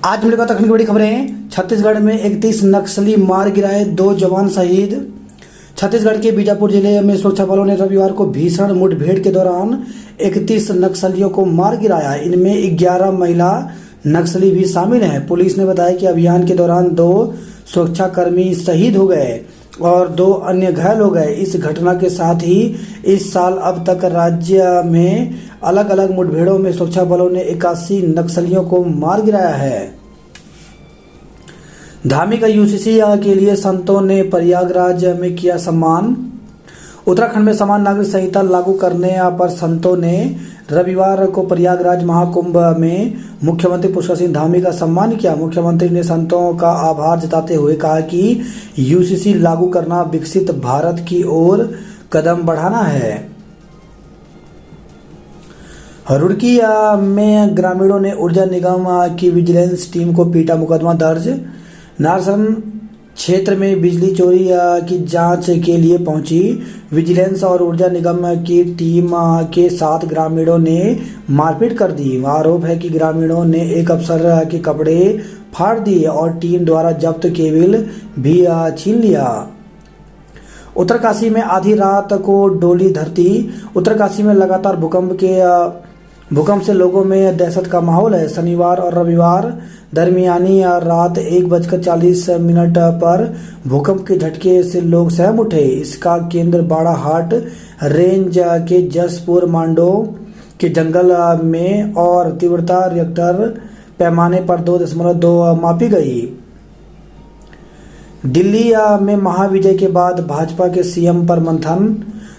आज मिलेगा तक की बड़ी खबरें। छत्तीसगढ़ में 31 नक्सली मार गिराए, 2 जवान शहीद। छत्तीसगढ़ के बीजापुर जिले में सुरक्षा बलों ने रविवार को भीषण मुठभेड़ के दौरान 31 नक्सलियों को मार गिराया। इनमें 11 महिला नक्सली भी शामिल हैं। पुलिस ने बताया कि अभियान के दौरान 2 सुरक्षाकर्मी शहीद हो गए और 2 अन्य घायल हो गए। इस घटना के साथ ही इस साल अब तक राज्य में अलग अलग मुठभेड़ों में सुरक्षा बलों ने 81 नक्सलियों को मार गिराया है। धार्मिक यूसीसी के लिए संतों ने प्रयागराज में किया सम्मान। उत्तराखंड में समान नागरिक संहिता लागू करने पर संतों ने रविवार को प्रयागराज महाकुंभ में मुख्यमंत्री पुष्कर सिंह धामी का सम्मान किया। मुख्यमंत्री ने संतों का आभार जताते हुए कहा कि यूसीसी लागू करना विकसित भारत की ओर कदम बढ़ाना है। रुड़की में ग्रामीणों ने ऊर्जा निगम की विजिलेंस टीम को पीटा, मुकदमा दर्ज। नारसन क्षेत्र में बिजली चोरी की जांच के लिए पहुंची विजिलेंस और ऊर्जा निगम की टीम के साथ ग्रामीणों ने मारपीट कर दी। आरोप है कि ग्रामीणों ने एक अफसर के कपड़े फाड़ दिए और टीम द्वारा जब्त केबिल भी छीन लिया। उत्तरकाशी में आधी रात को डोली धरती। उत्तरकाशी में लगातार भूकंप से लोगों में दहशत का माहौल है। शनिवार और रविवार दरमियानी रात 1:40 पर भूकंप के झटके से लोग सहम उठे। इसका केंद्र बाड़ाहाट रेंज के जसपुर मांडो के जंगल में और तीव्रता रिक्टर पैमाने पर 2.2 मापी गई। दिल्ली में महाविजय के बाद भाजपा के सीएम पर मंथन।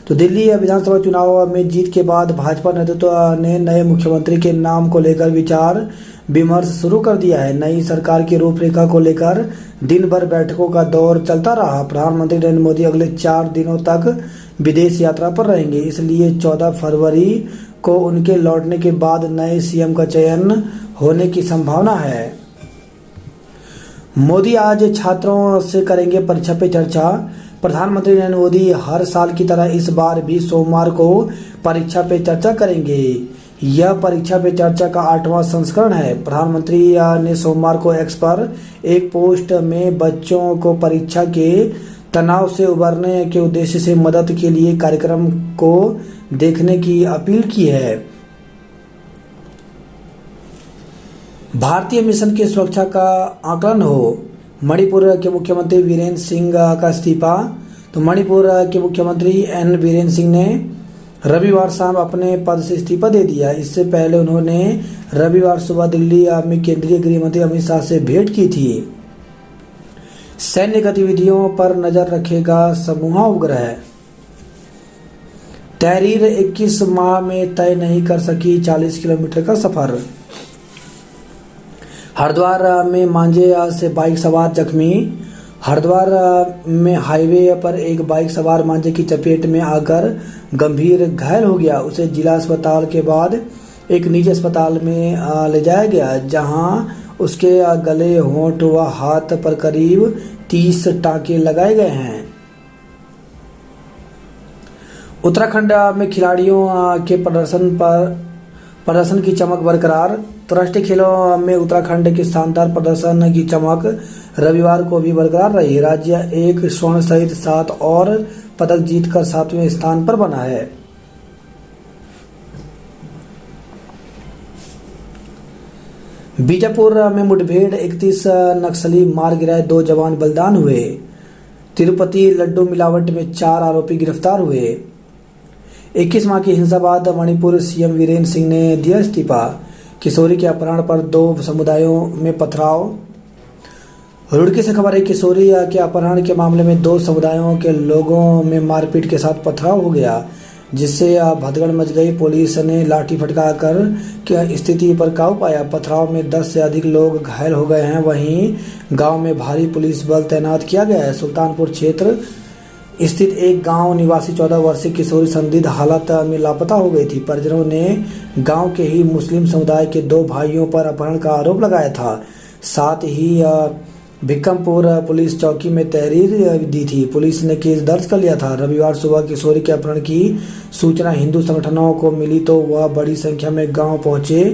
तो दिल्ली विधानसभा चुनाव में जीत के बाद भाजपा नेतृत्व ने नए मुख्यमंत्री के नाम को लेकर विचार विमर्श शुरू कर दिया है। नई सरकार की रूपरेखा को लेकर दिन भर बैठकों का दौर चलता रहा। प्रधानमंत्री नरेंद्र मोदी अगले 4 दिनों तक विदेश यात्रा पर रहेंगे, इसलिए 14 फरवरी को उनके लौटने के बाद नए सीएम का चयन होने की संभावना है। मोदी आज छात्रों से करेंगे परीक्षा पे चर्चा। प्रधानमंत्री नरेंद्र मोदी हर साल की तरह इस बार भी सोमवार को परीक्षा पे चर्चा करेंगे। यह परीक्षा पे चर्चा का 8वां संस्करण है। प्रधानमंत्री ने सोमवार को एक्स पर एक पोस्ट में बच्चों को परीक्षा के तनाव से उबरने के उद्देश्य से मदद के लिए कार्यक्रम को देखने की अपील की है। भारतीय मिशन की सुरक्षा का आकलन हो। मणिपुर के मुख्यमंत्री वीरेंद्र सिंह का इस्तीफा। तो मणिपुर के मुख्यमंत्री एन वीरेंद्र सिंह ने रविवार शाम अपने पद से इस्तीफा दे दिया। इससे पहले उन्होंने रविवार सुबह दिल्ली में केंद्रीय गृह मंत्री अमित शाह से भेंट की थी। सैन्य गतिविधियों पर नजर रखेगा समूह उपग्रह। तहरीर 21 माह में तय नहीं कर सकी 40 किलोमीटर का सफर। हरिद्वार में मांझे से बाइक सवार जख्मी। हरिद्वार में हाईवे पर एक बाइक सवार मांझे की चपेट में आकर गंभीर घायल हो गया। उसे जिला अस्पताल के बाद एक निजी अस्पताल में ले जाया गया, जहां उसके गले, होंठ व हाथ पर करीब 30 टांके लगाए गए हैं। उत्तराखंड में खिलाड़ियों के प्रदर्शन की चमक बरकरार। तो राष्ट्रीय खेलों में उत्तराखंड के शानदार प्रदर्शन की चमक रविवार को भी बरकरार रही। राज्य 1 स्वर्ण सहित 7 और पदक जीतकर 7वें स्थान पर बना है। बीजापुर में मुठभेड़, 31 नक्सली मार गिराए, 2 जवान बलिदान हुए। तिरुपति लड्डू मिलावट में 4 आरोपी गिरफ्तार हुए। 21 माह की हिंसा बाद मणिपुर सीएम वीरेंद्र सिंह ने दिया इस्तीफा। किशोरी के अपहरण पर 2 समुदायों में पथराव। रुड़की से खबर है, किशोरी के अपहरण के मामले में 2 समुदायों के लोगों में मारपीट के साथ पथराव हो गया, जिससे भगदड़ मच गई। पुलिस ने लाठी फटकार स्थिति पर काबू पाया। पथराव में 10 से अधिक लोग घायल हो गए हैं। वहीं गांव में भारी पुलिस बल तैनात किया गया है। सुल्तानपुर क्षेत्र स्थित एक गांव निवासी 14 वर्षीय किशोरी संदिग्ध हालत में लापता हो गई थी। परिजनों ने गांव के ही मुस्लिम समुदाय के 2 भाइयों पर अपहरण का आरोप लगाया था। साथ ही भिक्कमपुर पुलिस चौकी में तहरीर दी थी। पुलिस ने केस दर्ज कर लिया था। रविवार सुबह किशोरी के अपहरण की सूचना हिंदू संगठनों को मिली तो वह बड़ी संख्या में गांव पहुंचे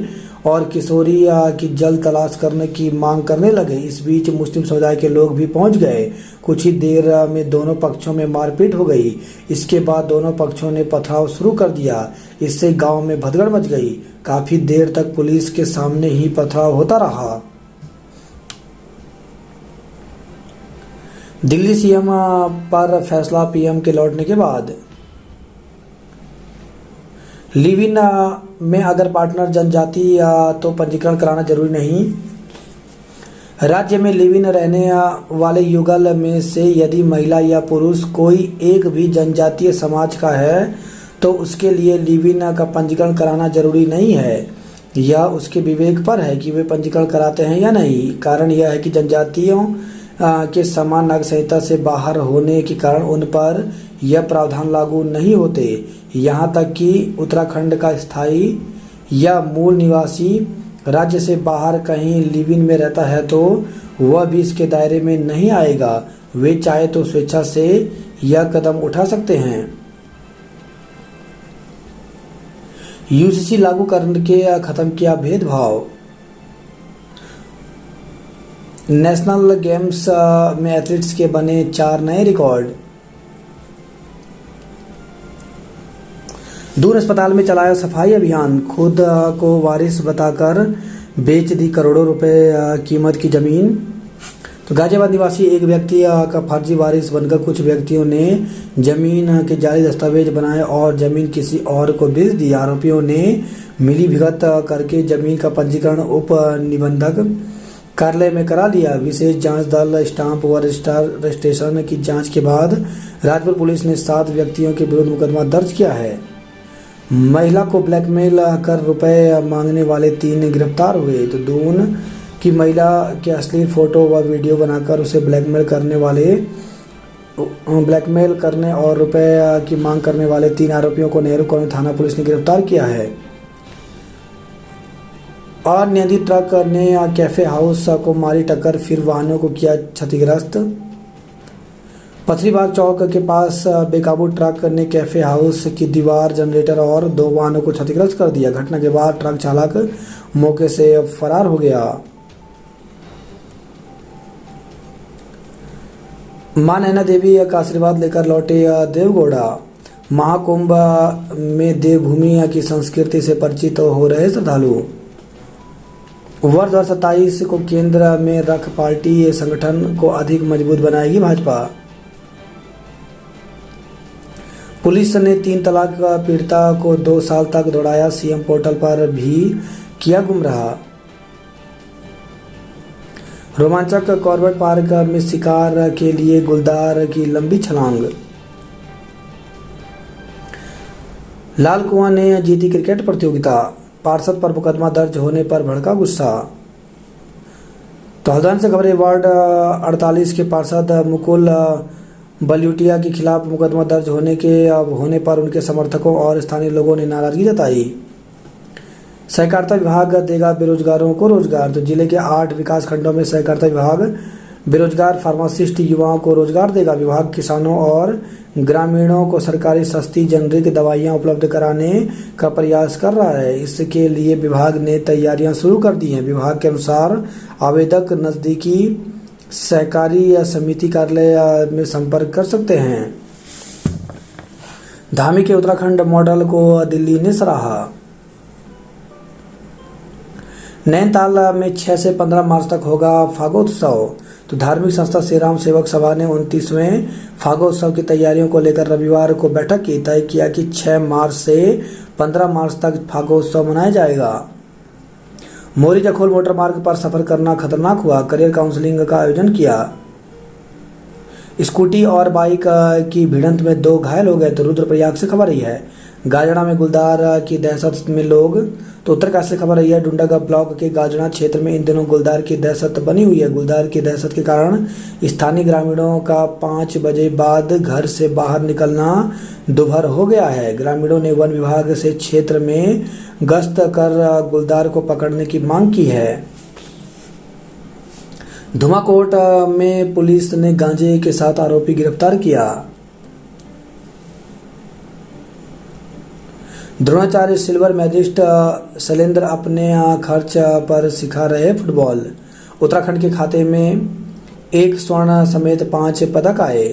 और किशोरी की जल्द तलाश करने की मांग करने लगे। इस बीच मुस्लिम समुदाय के लोग भी पहुंच गए। कुछ ही देर में दोनों पक्षों में मारपीट हो गई। इसके बाद दोनों पक्षों ने पथराव शुरू कर दिया। इससे गांव में भगदड़ मच गई। काफी देर तक पुलिस के सामने ही पथराव होता रहा। दिल्ली सीएम पर फैसला पीएम के लौटने के बाद। लिव इन में अगर पार्टनर जनजाति तो पंजीकरण कराना जरूरी नहीं। राज्य में लिव इन रहने वाले युगल में से यदि महिला या पुरुष कोई एक भी जनजातीय समाज का है तो उसके लिए लिव इन का पंजीकरण कराना जरूरी नहीं है। यह उसके विवेक पर है कि वे पंजीकरण कराते हैं या नहीं। कारण यह है कि जनजातियों के समान नागरिक संहिता से बाहर होने के कारण उन पर यह प्रावधान लागू नहीं होते। यहाँ तक कि उत्तराखंड का स्थायी या मूल निवासी राज्य से बाहर कहीं लिव इन में रहता है तो वह भी इसके दायरे में नहीं आएगा। वे चाहे तो स्वेच्छा से यह कदम उठा सकते हैं। यूजीसी लागू करके खत्म किया भेदभाव। नेशनल गेम्स में एथलीट्स के बने 4 नए रिकॉर्ड। दून अस्पताल में चलाया सफाई अभियान। खुद को वारिस बताकर बेच दी करोड़ों रुपए कीमत की जमीन। तो गाजियाबाद निवासी एक व्यक्ति का फर्जी वारिस बनकर कुछ व्यक्तियों ने जमीन के जाली दस्तावेज बनाए और जमीन किसी और को बेच दी। आरोपियों ने मिलीभगत करके जमीन का पंजीकरण उप निबंधक कार्यालय में करा लिया। विशेष जांच दल स्टाम्प व रजिस्ट्रेशन की जांच के बाद राजपुर पुलिस ने 7 व्यक्तियों के विरुद्ध मुकदमा दर्ज किया है। महिला को ब्लैकमेल कर रुपए मांगने वाले 3 गिरफ्तार हुए। तो दून की महिला के अश्लील फोटो व वीडियो बनाकर उसे ब्लैकमेल करने और रुपए की मांग करने वाले 3 आरोपियों को नेहरू कॉलोनी थाना पुलिस ने गिरफ्तार किया है। अनियंत्रित ट्रक ने कैफे हाउस को मारी टक्कर, फिर वाहनों को किया क्षतिग्रस्त। पथरीबाग चौक के पास बेकाबू ट्रक ने कैफे हाउस की दीवार, जनरेटर और 2 वाहनों को क्षतिग्रस्त कर दिया। घटना के बाद ट्रक चालक मौके से फरार हो गया। मां नैना देवी का आशीर्वाद लेकर लौटे देवगौड़ा। महाकुंभ में देवभूमि की संस्कृति से परिचित हो रहे श्रद्धालु। वर्ष 2027 को केंद्र में रख पार्टी संगठन को अधिक मजबूत बनाएगी भाजपा। पुलिस ने 3 तलाक पीड़िता को 2 साल तक दौड़ाया। सीएम पोर्टल पर भी किया गुमराह। रोमांचक कॉर्बेट पार्क में शिकार के लिए गुलदार की लंबी छलांग। लाल कुआं ने जीती क्रिकेट प्रतियोगिता। पार्षद पर मुकदमा दर्ज होने पर भड़का गुस्सा। तो हल्द्वानी से खबरें। वार्ड 48 के पार्षद मुकुल बलूटिया के खिलाफ मुकदमा दर्ज होने पर उनके समर्थकों और स्थानीय लोगों ने नाराजगी जताई। सहकारिता विभाग देगा बेरोजगारों को रोजगार। तो जिले के 8 विकास खंडों में सहकारिता विभाग बेरोजगार फार्मासिस्ट युवाओं को रोजगार देगा। विभाग किसानों और ग्रामीणों को सरकारी सस्ती जेनरिक दवाइयां उपलब्ध कराने का प्रयास कर रहा है। इसके लिए विभाग ने तैयारियां शुरू कर दी हैं। विभाग के अनुसार आवेदक नजदीकी सहकारी या समिति कार्यालय में संपर्क कर सकते हैं। धामी के उत्तराखंड मॉडल को दिल्ली ने सराहा। नैनीताल में 6 से 15 मार्च तक होगा फागोत्सव। तो धार्मिक संस्था श्री राम सेवक सभा ने 29वें फागोत्सव की तैयारियों को लेकर रविवार को बैठक की। तय किया कि 6 मार्च से 15 मार्च तक फागोत्सव मनाया जाएगा। मोरी जखोल मोटर मार्ग पर सफर करना खतरनाक हुआ। करियर काउंसलिंग का आयोजन किया। स्कूटी और बाइक की भिड़ंत में 2 घायल हो गए। तो रुद्रप्रयाग से खबर रही है। गाजड़ा में गुलदार की दहशत में लोग। तो उत्तरकाशी से खबर रही है। डुंडागढ़ ब्लॉक के गाजड़ा क्षेत्र में इन दिनों गुलदार की दहशत बनी हुई है। गुलदार की दहशत के कारण स्थानीय ग्रामीणों का 5 बजे बाद घर से बाहर निकलना दुभर हो गया है। ग्रामीणों ने वन विभाग से क्षेत्र में गश्त कर गुलदार को पकड़ने की मांग की है। धुमाकोट में पुलिस ने गांजे के साथ आरोपी गिरफ्तार किया। द्रोणाचार्य सिल्वर मेडलिस्ट शैलेंद्र अपने खर्च पर सिखा रहे फुटबॉल। उत्तराखंड के खाते में 1 स्वर्ण समेत 5 पदक आए।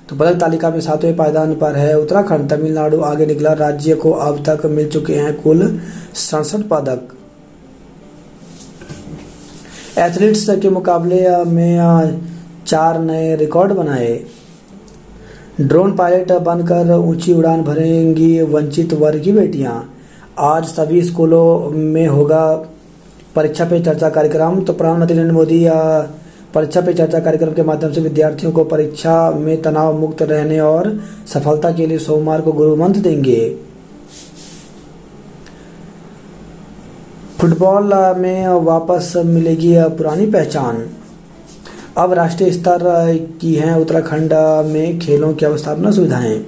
तो पदक तालिका में 7वें पायदान पर है उत्तराखंड। तमिलनाडु आगे निकला, राज्य को अब तक मिल चुके हैं कुल 67 पदक। एथलीट्स के मुकाबले में 4 नए रिकॉर्ड बनाए। ड्रोन पायलट बनकर ऊंची उड़ान भरेंगी वंचित वर्ग की बेटियां। आज सभी स्कूलों में होगा परीक्षा पे चर्चा कार्यक्रम। तो प्रधानमंत्री नरेंद्र मोदी परीक्षा पे चर्चा कार्यक्रम के माध्यम से विद्यार्थियों को परीक्षा में तनाव मुक्त रहने और सफलता के लिए सोमवार को गुरु मंत्र देंगे। फुटबॉल में वापस मिलेगी पुरानी पहचान। अब राष्ट्रीय स्तर की हैं उत्तराखंड में खेलों की अवस्थापना सुविधाएं।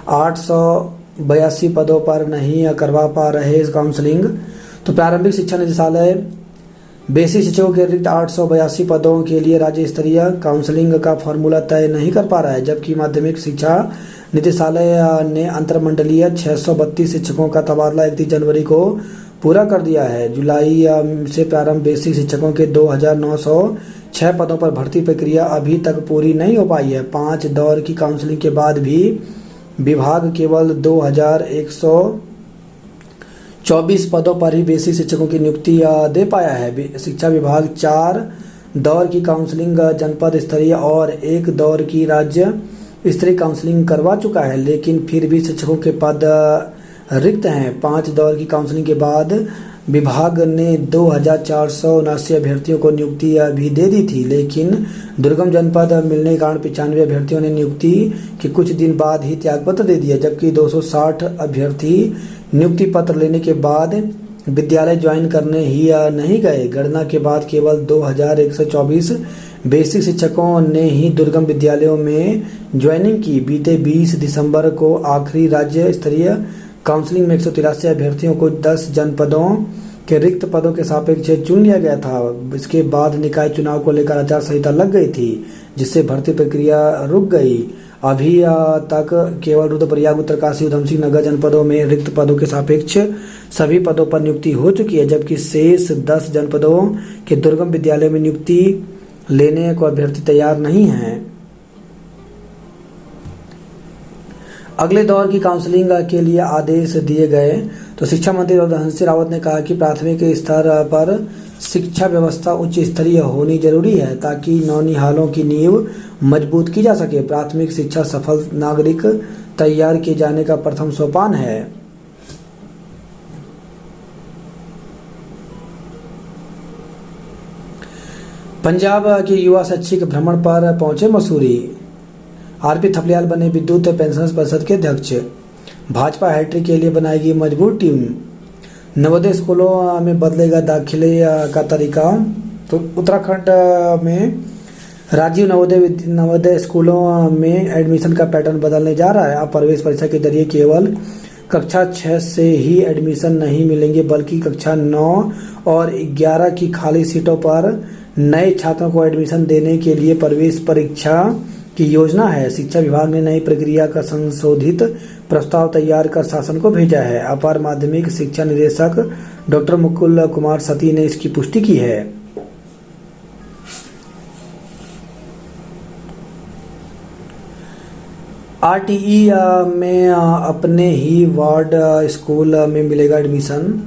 882 पदों पर नहीं करवा पा रहे काउंसलिंग। तो प्रारंभिक शिक्षा निदेशालय बेसिक शिक्षकों के रिक्त 882 पदों के लिए राज्य स्तरीय काउंसलिंग का फॉर्मूला तय नहीं कर पा रहा है, जबकि माध्यमिक शिक्षा निदेशालय ने अंतरमंडलीय 632 शिक्षकों का तबादला 31 जनवरी को पूरा कर दिया है। जुलाई से प्रारंभ बेसिक शिक्षकों के 2906 पदों पर भर्ती प्रक्रिया अभी तक पूरी नहीं हो पाई है। 5 दौर की काउंसलिंग के बाद भी विभाग केवल 2124 पदों पर ही बेसिक शिक्षकों की नियुक्ति दे पाया है। शिक्षा विभाग 4 दौर की काउंसलिंग जनपद स्तरीय और 1 दौर की राज्य स्तरीय काउंसलिंग करवा चुका है, लेकिन फिर भी शिक्षकों के पद रिक्त हैं। 5 दौर की काउंसलिंग के बाद विभाग ने 2479 अभ्यर्थियों को नियुक्ति भी दे दी थी, लेकिन दुर्गम जनपद मिलने के कारण 95 अभ्यर्थियों ने नियुक्ति के कुछ दिन बाद ही त्यागपत्र दे दिया, जबकि 260 अभ्यर्थी नियुक्ति पत्र लेने के बाद विद्यालय ज्वाइन करने ही नहीं गए। गणना के बाद केवल 2124 बेसिक शिक्षकों ने ही दुर्गम विद्यालयों में ज्वाइनिंग की। बीते 20 दिसंबर को आखिरी राज्य स्तरीय काउंसलिंग में 183 अभ्यर्थियों को 10 जनपदों के रिक्त पदों के सापेक्ष चुन लिया गया था। इसके बाद निकाय चुनाव को लेकर आचार संहिता लग गई थी, जिससे भर्ती प्रक्रिया रुक गई। अभी तक केवल रुद्रप्रयाग, उत्तरकाशी, उधमसिंह नगर जनपदों में रिक्त पदों के सापेक्ष सभी पदों पर नियुक्ति हो चुकी है, जबकि शेष 10 जनपदों के दुर्गम विद्यालय में नियुक्ति लेने को अभ्यर्थी तैयार नहीं हैं। अगले दौर की काउंसलिंग के लिए आदेश दिए गए। तो शिक्षा मंत्री धन सिंह रावत ने कहा कि प्राथमिक स्तर पर शिक्षा व्यवस्था उच्च स्तरीय होनी जरूरी है, ताकि नौनिहालों की नींव मजबूत की जा सके। प्राथमिक शिक्षा सफल नागरिक तैयार किए जाने का प्रथम सोपान है। पंजाब के युवा शैक्षिक भ्रमण पर पहुंचे मसूरी। आरपी थपलियाल बने विद्युत पेंशनर्स परिषद के अध्यक्ष। भाजपा हैट्रिक के लिए बनाएगी मजबूत टीम। नवोदय स्कूलों में बदलेगा दाखिले का तरीका। तो उत्तराखंड में राजीव नवोदय स्कूलों में एडमिशन का पैटर्न बदलने जा रहा है। अब प्रवेश परीक्षा के जरिए केवल कक्षा 6 से ही एडमिशन नहीं मिलेंगे, बल्कि कक्षा 9 और 11 की खाली सीटों पर नए छात्रों को एडमिशन देने के लिए प्रवेश परीक्षा की योजना है। शिक्षा विभाग ने नई प्रक्रिया का संशोधित प्रस्ताव तैयार कर शासन को भेजा है। अपर माध्यमिक शिक्षा निदेशक डॉक्टर मुकुल कुमार सती ने इसकी पुष्टि की है। आरटीई में अपने ही वार्ड स्कूल में मिलेगा एडमिशन।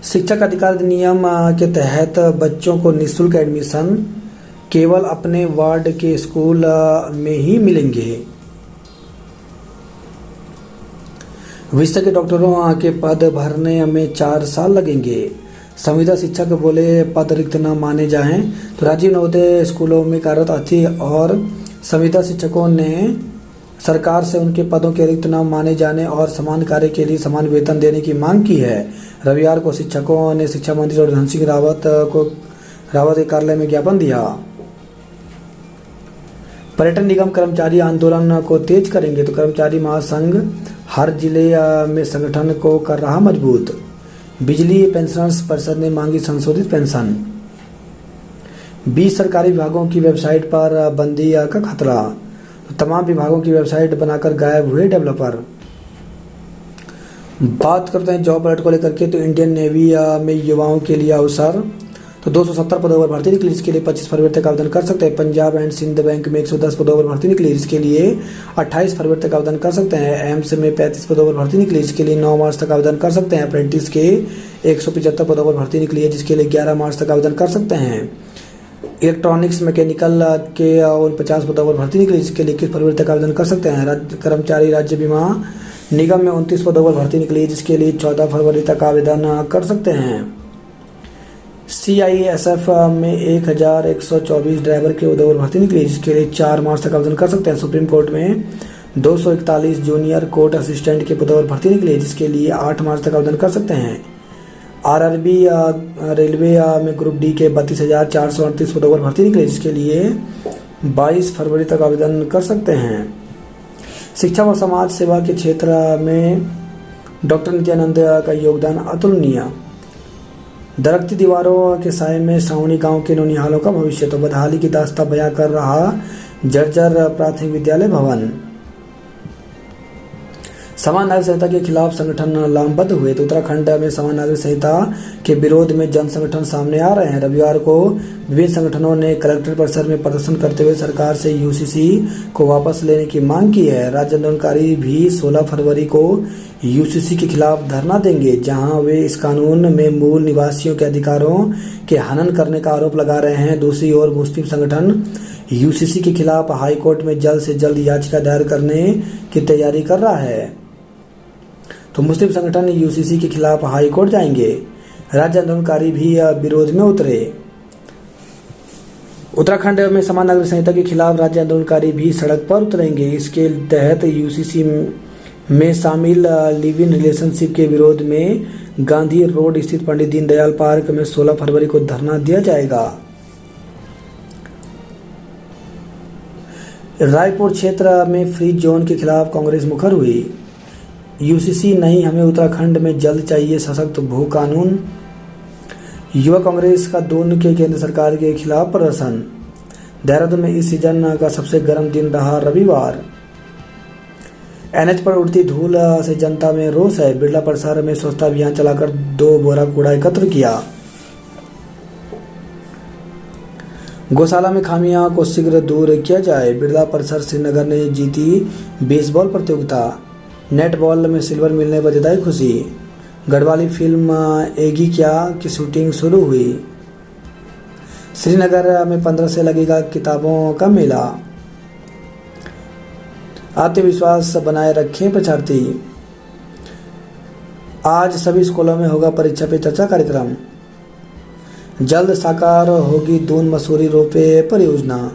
शिक्षक अधिकार अधिनियम के तहत बच्चों को निःशुल्क एडमिशन केवल अपने वार्ड के स्कूल में ही मिलेंगे। विशेषज्ञ डॉक्टरों के पद भरने में 4 साल लगेंगे। संविदा शिक्षक बोले पद रिक्त न माने जाएं। तो राजीव नवोदय स्कूलों में कार्यरत अतिथि और संविदा शिक्षकों ने सरकार से उनके पदों के रिक्त न माने जाने और समान कार्य के लिए समान वेतन देने की मांग की है। रविवार को शिक्षकों ने शिक्षा मंत्री और धन सिंह रावत के कार्यालय में ज्ञापन दिया। पर्यटन निगम कर्मचारी आंदोलन को तेज करेंगे। तो कर्मचारी महासंघ हर जिले में संगठन को कर रहा मजबूत। बिजली पेंशनर्स परिषद ने मांगी संशोधित पेंशन। 20 सरकारी विभागों की वेबसाइट पर बंदी का खतरा। तो तमाम विभागों की वेबसाइट बनाकर गायब हुए डेवलपर। बात करते हैं जॉब अलर्ट को लेकर के, तो इंडियन नेवी में युवाओं के लिए अवसर। तो 270 पदों पर भर्ती निकली, इसके लिए 25 फरवरी तक आवेदन कर सकते हैं। पंजाब एंड सिंध बैंक में 110 पदों पर भर्ती निकली, इसके लिए 28 फरवरी तक आवेदन कर सकते हैं। एम्स में 35 पदों पर भर्ती निकली, इसके लिए 9 मार्च तक आवेदन कर सकते हैं। अप्रेंटिस के 175 पदों पर भर्ती निकली है, जिसके लिए 11 मार्च तक आवेदन कर सकते हैं। इलेक्ट्रॉनिक्स मैकेनिकल के 49 पदों पर भर्ती निकली, जिसके लिए 21 फरवरी तक आवेदन कर सकते हैं। कर्मचारी राज्य बीमा निगम में 29 पदों पर भर्ती निकली, जिसके लिए 14 फरवरी तक आवेदन कर सकते हैं। CISF में 1124 ड्राइवर के पदों पर भर्ती निकली, जिसके लिए 4 मार्च तक आवेदन कर सकते हैं। सुप्रीम कोर्ट में 241 जूनियर कोर्ट असिस्टेंट के पदों पर भर्ती निकली, जिसके लिए 8 मार्च तक आवेदन कर सकते हैं। RRB रेलवे में ग्रुप डी के 32,438 पदों पर भर्ती निकली, जिसके लिए 22 फरवरी तक आवेदन कर सकते हैं। शिक्षा व समाज सेवा के क्षेत्र में डॉक्टर नित्यानंद का योगदान अतुलनीय। दरकती दीवारों के साए में श्रावणी गांव के नौनिहालों का भविष्य, तो बदहाली की दास्तां बयां कर रहा जर्जर प्राथमिक विद्यालय भवन। समान नागरिक संहिता के खिलाफ संगठन लामबद्ध हुए, तो उत्तराखंड में समान नागरिक संहिता के विरोध में जन संगठन सामने आ रहे हैं। रविवार को विभिन्न संगठनों ने कलेक्ट्रेट परिसर में प्रदर्शन करते हुए सरकार से UCC को वापस लेने की मांग की है। राज्य आंदोलनकारी भी 16 फरवरी को UCC के खिलाफ धरना देंगे, जहां वे इस कानून में मूल निवासियों के अधिकारों के हनन करने का आरोप लगा रहे हैं। दूसरी ओर मुस्लिम संगठन UCC के खिलाफ हाईकोर्ट में जल्द से जल्द याचिका दायर करने की तैयारी कर रहा है। तो मुस्लिम संगठन UCC के खिलाफ हाई कोर्ट जाएंगे। राज्य आंदोलनकारी भी विरोध में उतरे। उत्तराखंड में समान नागरिक संहिता के खिलाफ राज्य आंदोलनकारी भी सड़क पर उतरेंगे। इसके तहत UCC में शामिल लिव इन रिलेशनशिप के विरोध में गांधी रोड स्थित पंडित दीनदयाल पार्क में 16 फरवरी को धरना दिया जाएगा। रायपुर क्षेत्र में फ्री जोन के खिलाफ कांग्रेस मुखर हुई। UCC नहीं, हमें उत्तराखंड में जल्द चाहिए सशक्त भू कानून। युवा कांग्रेस का दून के केंद्र सरकार के खिलाफ प्रदर्शन। देहरादून में इस सीजन का सबसे गर्म दिन रहा रविवार। NH पर उड़ती धूल से जनता में रोष है। बिरला परिसर में स्वच्छता अभियान चलाकर 2 बोरा कूड़ा एकत्र किया। गौशाला में खामियां को शीघ्र दूर किया जाए। बिरला परिसर श्रीनगर ने जीती बेसबॉल प्रतियोगिता। नेटबॉल में सिल्वर मिलने पर जताई खुशी। गढ़वाली फिल्म एगी क्या की शूटिंग शुरू हुई। श्रीनगर में 15 से लगेगा किताबों का मेला। आत्मविश्वास बनाए रखें परीक्षार्थी। आज सभी स्कूलों में होगा परीक्षा पे चर्चा कार्यक्रम। जल्द साकार होगी दून मसूरी रोपवे परियोजना।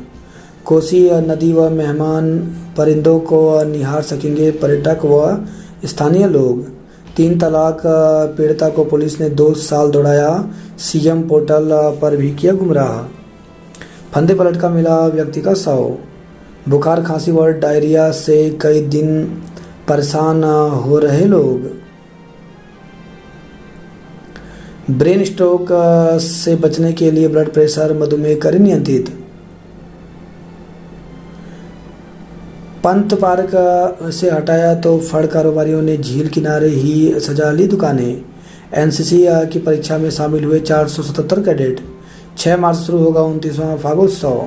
कोसी नदी व मेहमान परिंदों को निहार सकेंगे पर्यटक व स्थानीय लोग। 3 तलाक पीड़िता को पुलिस ने 2 साल दौड़ाया। CM पोर्टल पर भी किया गुमराह। फंदे पलट का मिला व्यक्ति का शव। बुखार खांसी व डायरिया से कई दिन परेशान हो रहे लोग। ब्रेन स्ट्रोक से बचने के लिए ब्लड प्रेशर मधुमेह करें नियंत्रित। पंत पार्क से हटाया तो फड़ कारोबारियों ने झील किनारे ही सजा ली दुकानें। NCC की परीक्षा में शामिल हुए 477 कैडेट। 6 मार्च शुरू होगा 29वां फागोत्सव।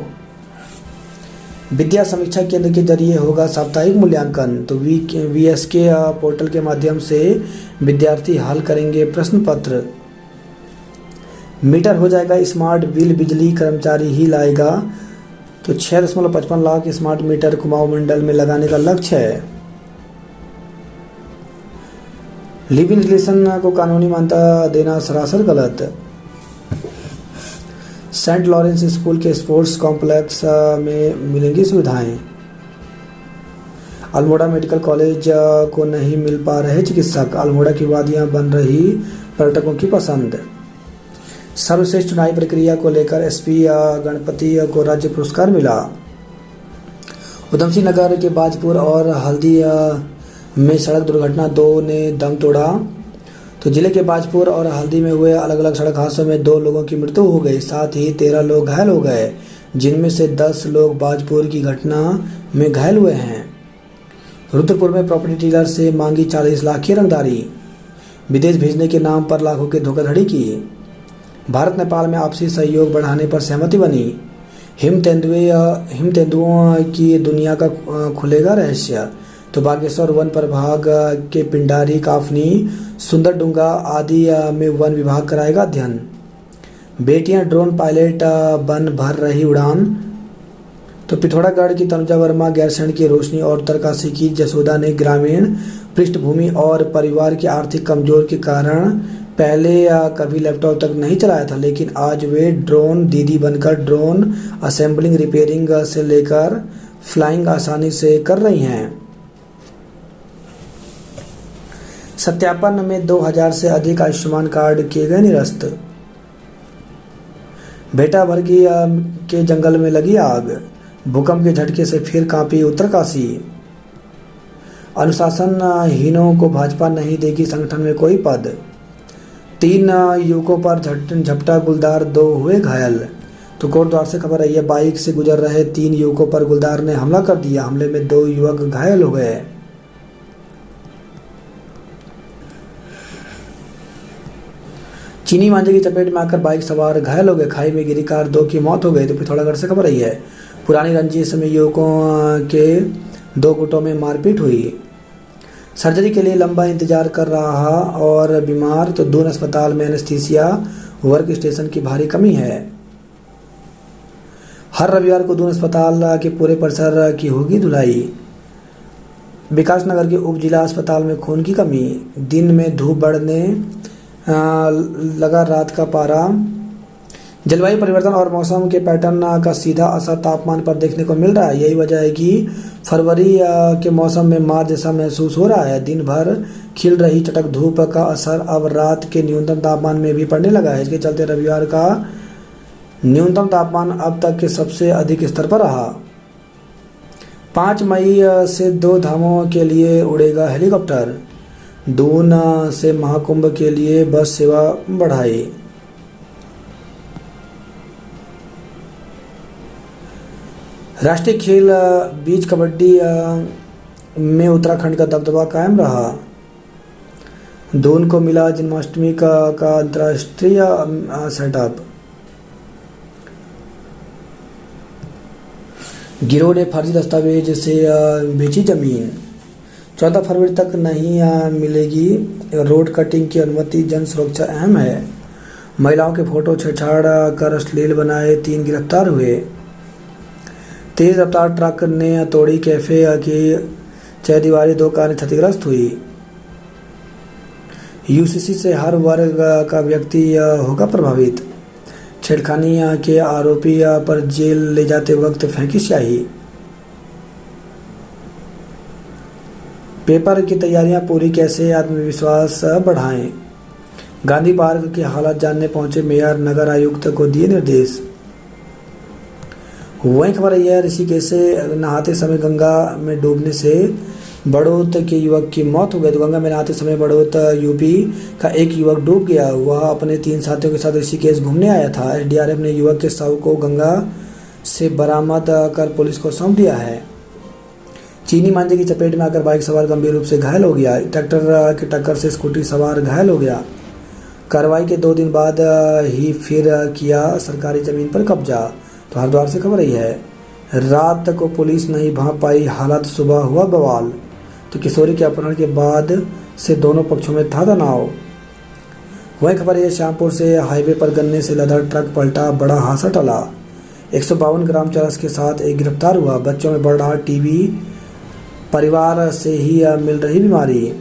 विद्या समीक्षा केंद्र के जरिए होगा साप्ताहिक मूल्यांकन। तो VSK पोर्टल के माध्यम से विद्यार्थी हल करेंगे प्रश्न पत्र। मीटर हो जाएगा स्मार्ट, बिल बिजली कर्मचारी ही लाएगा। तो 6.55 लाख स्मार्ट मीटर कुमाऊं मंडल में लगाने का लक्ष्य है। लिव इन रिलेशन को कानूनी मान्यता देना सरासर गलत। सेंट लॉरेंस स्कूल के स्पोर्ट्स कॉम्प्लेक्स में मिलेंगी सुविधाएं। अल्मोड़ा मेडिकल कॉलेज को नहीं मिल पा रहे चिकित्सक। अल्मोड़ा की वादियां बन रही पर्यटकों की पसंद। सर्वश्रेष्ठ चुनावी प्रक्रिया को लेकर SP गणपति को राज्य पुरस्कार मिला। उधम सिंह नगर के बाजपुर और हल्दी में सड़क दुर्घटना, 2 ने दम तोड़ा। तो जिले के बाजपुर और हल्दी में हुए अलग अलग सड़क हादसों में 2 लोगों की मृत्यु हो गई, साथ ही 13 लोग घायल हो गए, जिनमें से 10 लोग बाजपुर की घटना में घायल हुए हैं। रुद्रपुर में प्रॉपर्टी डीलर से मांगी 40 लाख की रंगदारी। विदेश भेजने के नाम पर लाखों की धोखाधड़ी की। भारत नेपाल में आपसी सहयोग बढ़ाने पर सहमति बनी। हिम तेंदुओं की दुनिया का खुलेगा रहस्य। तो बागेश्वर वन प्रभाग के पिंडारी, काफनी, सुंदरडुंगा आदि में वन विभाग कराएगा अध्ययन। बेटियां ड्रोन पायलट बन भर रही उड़ान। तो पिथौरागढ़ की तनुजा वर्मा, गैरसैंण की रोशनी और उत्तरकाशी की जसोदा ने ग्रामीण पृष्ठभूमि और परिवार की आर्थिक कमजोर के कारण पहले कभी लैपटॉप तक नहीं चलाया था, लेकिन आज वे ड्रोन दीदी बनकर ड्रोन असेंबलिंग, रिपेयरिंग से लेकर फ्लाइंग आसानी से कर रही हैं। सत्यापन में 2000 से अधिक आयुष्मान कार्ड किए गए निरस्त। बेटा भर के जंगल में लगी आग। भूकंप के झटके से फिर कांपी उत्तरकाशी। अनुशासनहीनों को भाजपा नहीं देगी संगठन में कोई पद। 3 युवकों पर झपटा गुलदार, 2 हुए घायल। तो कोटद्वार से खबर आई है, बाइक से गुजर रहे 3 युवकों पर गुलदार ने हमला कर दिया। हमले में 2 युवक घायल हो गए। चीनी मांझे की चपेट में आकर बाइक सवार घायल हो गए। खाई में गिरी कार, 2 की मौत हो गई। तो पिथौरागढ़ से खबर आई है, पुरानी रंजिश में युवकों के 2 गुटों में मारपीट हुई। सर्जरी के लिए लंबा इंतजार कर रहा और बीमार। तो दून अस्पताल में एनेस्थीसिया वर्क स्टेशन की भारी कमी है। हर रविवार को दून अस्पताल के पूरे परिसर की होगी धुलाई। विकासनगर के उप जिला अस्पताल में खून की कमी। दिन में धूप बढ़ने लगा, रात का पारा। जलवायु परिवर्तन और मौसम के पैटर्न का सीधा असर तापमान पर देखने को मिल रहा है। यही वजह है कि फरवरी के मौसम में मार्च जैसा महसूस हो रहा है। दिन भर खिल रही चटक धूप का असर अब रात के न्यूनतम तापमान में भी पड़ने लगा है। इसके चलते रविवार का न्यूनतम तापमान अब तक के सबसे अधिक स्तर पर रहा। 5 मई से 2 धामों के लिए उड़ेगा हेलीकॉप्टर। दून से महाकुंभ के लिए बस सेवा बढ़ाई। राष्ट्रीय खेल बीच कबड्डी में उत्तराखंड का दबदबा कायम रहा। दून को मिला जन्माष्टमी का अंतर्राष्ट्रीय सेटअप। गिरोह ने फर्जी दस्तावेज से बेची जमीन। 14 फरवरी तक नहीं मिलेगी रोड कटिंग की अनुमति। जन सुरक्षा अहम है। महिलाओं के फोटो छेड़छाड़ कर अश्लील बनाए 3 गिरफ्तार हुए। तेज रफ्तार ट्रक ने तोड़ी कैफे की चहदीवारी, 2 कारें क्षतिग्रस्त हुई। यूसीसी से हर वर्ग का व्यक्ति होगा प्रभावित। छेड़खानी के आरोपी पर जेल ले जाते वक्त फेंकी स्याही। पेपर की तैयारियां पूरी, कैसे आत्मविश्वास बढ़ाएं। गांधी पार्क की हालत जानने पहुंचे मेयर, नगर आयुक्त को दिए निर्देश। वहीं खबर आई है, ऋषिकेश से नहाते समय गंगा में डूबने से बड़ौत के युवक की मौत हो गई। तो गंगा में नहाते समय बड़ौत यूपी का एक युवक डूब गया। वह अपने 3 साथियों के साथ ऋषिकेश घूमने आया था। एसडीआरएफ ने युवक के शव को गंगा से बरामद कर पुलिस को सौंप दिया है। चीनी मांझे की चपेट में आकर बाइक सवार गंभीर रूप से घायल हो गया। ट्रैक्टर की टक्कर से स्कूटी सवार घायल हो गया। कार्रवाई के 2 दिन बाद ही फिर किया सरकारी जमीन पर कब्जा। तो हरिद्वार से खबर आई है, रात को पुलिस नहीं भांप पाई हालात, सुबह हुआ बवाल। तो किशोरी के अपहरण के बाद से दोनों पक्षों में था तनाव। वहीं खबर है, श्यामपुर से हाईवे पर गन्ने से लदा ट्रक पलटा, बड़ा हादसा टला। 152 ग्राम चरस के साथ एक गिरफ्तार हुआ। बच्चों में बढ़ रहा टीबी, परिवार से ही मिल रही बीमारी।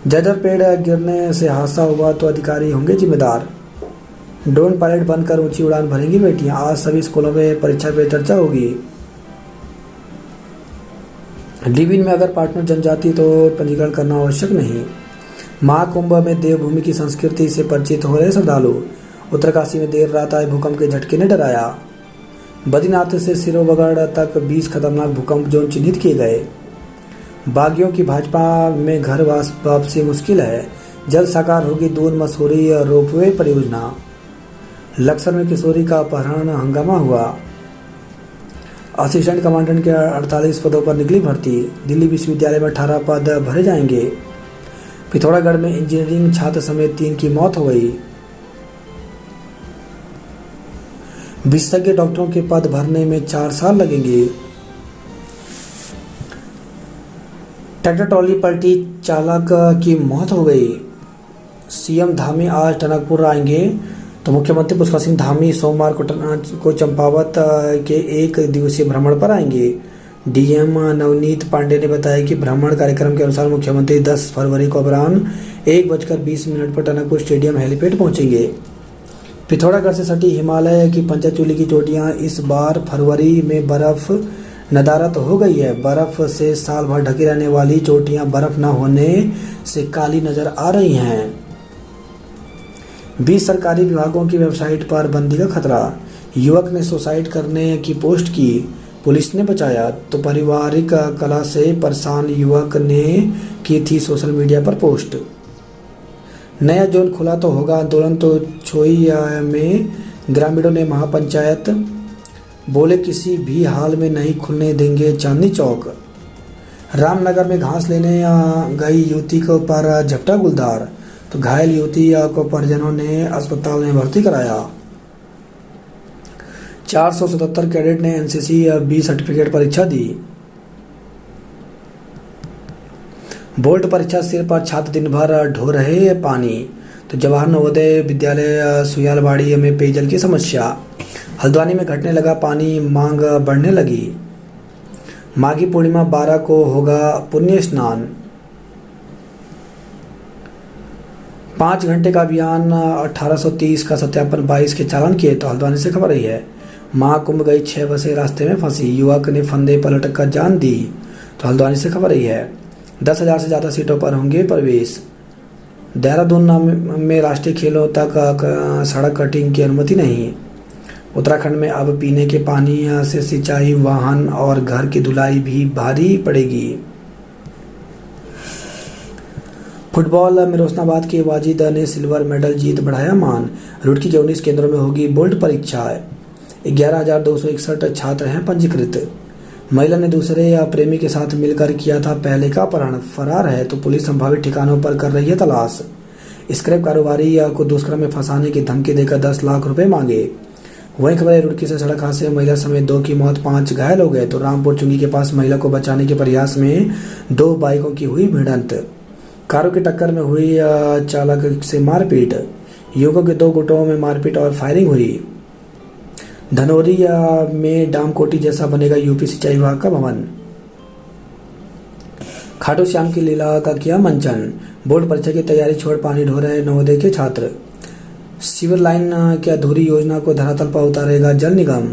जर्जर पेड़ गिरने से हादसा हुआ तो अधिकारी होंगे जिम्मेदार। ड्रोन पायलट बनकर ऊंची उड़ान भरेंगी बेटियां। आज सभी स्कूलों में परीक्षा पे चर्चा होगी। डिवीन में अगर पार्टनर जनजाति तो पंजीकरण करना आवश्यक नहीं। महाकुंभ में देवभूमि की संस्कृति से परिचित हो रहे श्रद्धालु। उत्तरकाशी में देर रात आए भूकंप के झटके ने डराया। बद्रीनाथ से सिरोवगढ़ तक 20 खतरनाक भूकंप जोन चिन्हित किए गए। बागियों की भाजपा में घर वापसी मुश्किल है। जल्द साकार होगी दून मसूरी रोपवे परियोजना। लक्सर में किशोरी का अपहरण, हंगामा हुआ। असिस्टेंट कमांडेंट के 48 पदों पर निकली भर्ती। दिल्ली विश्वविद्यालय में 18 पद भरे जाएंगे। पिथौरागढ़ में इंजीनियरिंग छात्र समेत 3 की मौत हो गई। विशेषज्ञ डॉक्टरों के पद भरने में 4 साल लगेंगे। ट्रैक्टर ट्रॉली पलटी, चालक की मौत हो गई। सीएम धामी आज टनकपुर आएंगे। तो मुख्यमंत्री पुष्कर सिंह धामी सोमवार को चंपावत के 1 दिवसीय भ्रमण पर आएंगे। डीएम नवनीत पांडे ने बताया कि भ्रमण कार्यक्रम के अनुसार मुख्यमंत्री 10 फरवरी को अपराह्न 1:20 पर टनकपुर स्टेडियम हेलीपैड पहुंचेंगे। पिथौरागढ़ से सटी हिमालय की पंचचूली की चोटियां इस बार फरवरी में बर्फ नदारत हो गई है। बर्फ से साल भर ढकी रहने वाली चोटियां बर्फ न होने से काली नजर आ रही हैं। 20 सरकारी विभागों की वेबसाइट पर बंदी का खतरा। युवक ने सुसाइड करने की पोस्ट की, पुलिस ने बचाया। तो पारिवारिक कलह से परेशान युवक ने की थी सोशल मीडिया पर पोस्ट। नया जोन खुला तो होगा आंदोलन, तो छोई में ग्रामीणों ने महापंचायत बोले किसी भी हाल में नहीं खुलने देंगे चांदनी चौक। रामनगर में घास लेने गई युवती को पर झपटा गुलदार, तो घायल युवती को परिजनों ने अस्पताल में भर्ती कराया। 477 कैडेट ने एनसीसी बी सर्टिफिकेट परीक्षा दी। बोर्ड परीक्षा सिर पर छात्र दिन भर ढो रहे पानी। तो जवाहर नवोदय विद्यालय सुयालबाड़ी में पेयजल की समस्या। हल्द्वानी में घटने लगा पानी, मांग बढ़ने लगी। माघी पूर्णिमा 12 को होगा पुण्य स्नान। 5 घंटे का अभियान, 1830 का सत्यापन, 22 के चालान किए। तो हल्द्वानी से खबर रही है। महाकुंभ गई 6 बसें रास्ते में फंसी, युवक ने फंदे पलट कर जान दी। तो हल्द्वानी से खबर रही है। 10,000 से ज़्यादा सीटों पर होंगे प्रवेश। देहरादून में राष्ट्रीय खेलों तक सड़क कटिंग की अनुमति नहीं। उत्तराखंड में अब पीने के पानी से सिंचाई, वाहन और घर की धुलाई भी भारी पड़ेगी। फुटबॉल में रोशनाबाद के वाजिद ने सिल्वर मेडल जीत बढ़ाया मान। रुड़की के 19 केंद्रों में होगी बोर्ड परीक्षा। 11,261 छात्र हैं पंजीकृत। महिला ने दूसरे प्रेमी के साथ मिलकर किया था पहले का अपहरण, फरार है। तो पुलिस संभावित ठिकानों पर कर रही है तलाश। स्क्रैप कारोबारी को दुष्कर्म में फंसाने की धमकी देकर 10 लाख रुपए मांगे। वहीं खबर रुड़की से सड़क हादसे में महिला समेत 2 की मौत, 5 घायल हो गए। तो रामपुर चुंगी के पास महिला को बचाने के प्रयास में 2 बाइकों की हुई भिड़ंत। कारों की टक्कर में हुई चालक से मारपीट। युवकों के 2 गुटों में मारपीट और फायरिंग हुई। धनौरी में डामकोटी जैसा बनेगा यूपी सिंचाई विभाग का भवन। खाटू श्याम की लीला का किया मंचन। बोर्ड परीक्षा की तैयारी छोड़ पानी ढो रहे नवोदय के छात्र। सीवर लाइन की अधूरी योजना को धरातल पर उतारेगा जल निगम।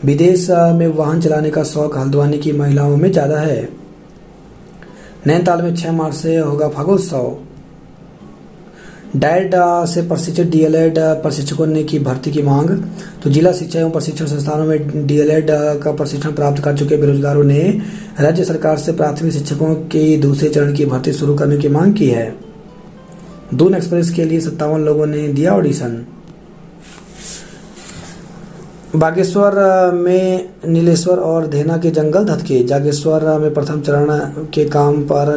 विदेश में वाहन चलाने का शौक हल्द्वानी की महिलाओं में ज्यादा है। नैनीताल में 6 मार्च से होगा फागोत्सव। डाइट से प्रशिक्षित डीएलएड प्रशिक्षकों ने की भर्ती की मांग। तो जिला शिक्षा एवं प्रशिक्षण संस्थानों में डीएलएड का प्रशिक्षण प्राप्त कर चुके बेरोजगारों ने राज्य सरकार से प्राथमिक शिक्षकों के दूसरे चरण की भर्ती शुरू करने की मांग की है। दून एक्सप्रेस के लिए 57 लोगों ने दिया ऑडिशन। बागेश्वर में नीलेश्वर और धेना के जंगल धधके। जागेश्वर में प्रथम चरण के काम पर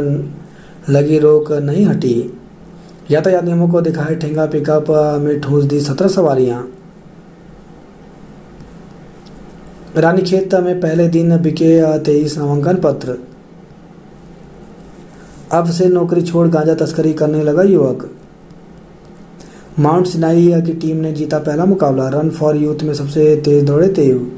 लगी रोक नहीं हटी। यातायात नियमों को दिखाए ठेंगा, पिकअप में ठूंस दी 17 सवारियां। रानीखेत में पहले दिन बिके 23 नामांकन पत्र। अब से नौकरी छोड़ गांजा तस्करी करने लगा युवक। माउंट सिनाई की टीम ने जीता पहला मुकाबला। रन फॉर यूथ में सबसे तेज दौड़े तेव।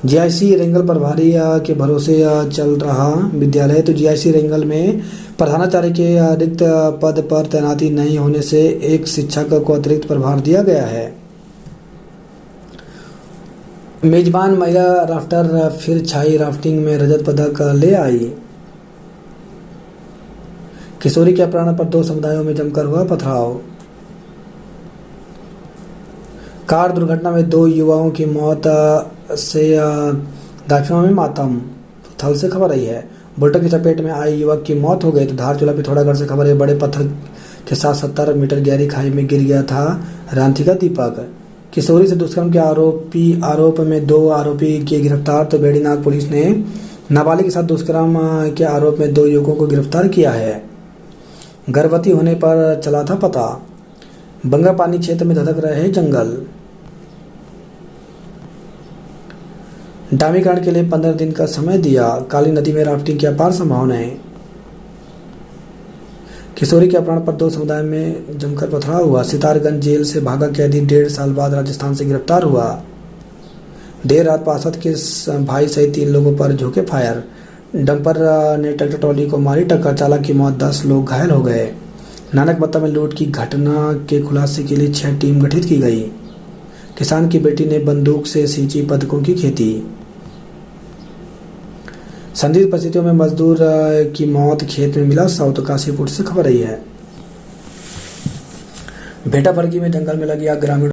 जीआईसी रेंगल प्रभारी के भरोसे चल रहा विद्यालय। तो जीआईसी रेंगल में प्रधानाचार्य के रिक्त पद पर तैनाती नहीं होने से एक शिक्षक को अतिरिक्त प्रभार दिया गया है। मेजबान महिला राफ्टर फिर छाई राफ्टिंग में रजत पदक ले आई। किशोरी के अपहरण पर 2 समुदायों में जमकर हुआ पथराव। कार दुर्घटना में 2 युवाओं की मौत से दाफियों में मातम। थल से खबर आई है। बुलेट की चपेट में आई युवक की मौत हो गई। तो धारचूला पिथौरागढ़ से खबर है। बड़े पत्थर के साथ 70 मीटर गहरी खाई में गिर गया था रांची का दीपक। किशोरी से दुष्कर्म के आरोप में 2 आरोपी किए गिरफ्तार। तो बेड़ीनाग पुलिस ने नाबालिग के साथ दुष्कर्म के आरोप में 2 युवकों को गिरफ्तार किया है। गर्भवती होने पर चला था पता। बंगापानी क्षेत्र में धधक रहे हैं जंगल। डामीकरण के लिए 15 दिन का समय दिया। काली नदी में राफ्टिंग की अपार संभावनाएं। किशोरी के अपहरण पर 2 समुदाय में जमकर पथराव हुआ। सितारगंज जेल से भागा कैदी 1.5 साल बाद राजस्थान से गिरफ्तार हुआ। देर रात पार्षद के भाई सहित 3 लोगों पर झोंके फायर। डंपर ने ट्रैक्टर ट्रॉली को मारी टक्कर, चालक की मौत, 10 लोग घायल हो गए। नानकमत्ता में लूट की घटना के खुलासे के लिए 6 टीम गठित की गई। किसान की बेटी ने बंदूक से सींची पदकों की खेती। संदिग्ध परिस्थितियों में मजदूर की मौत, खेत में मिला शव। तो काशीपुर से खबर आई है। भेटाबरगी में जंगल में लगी आग, ग्रामीण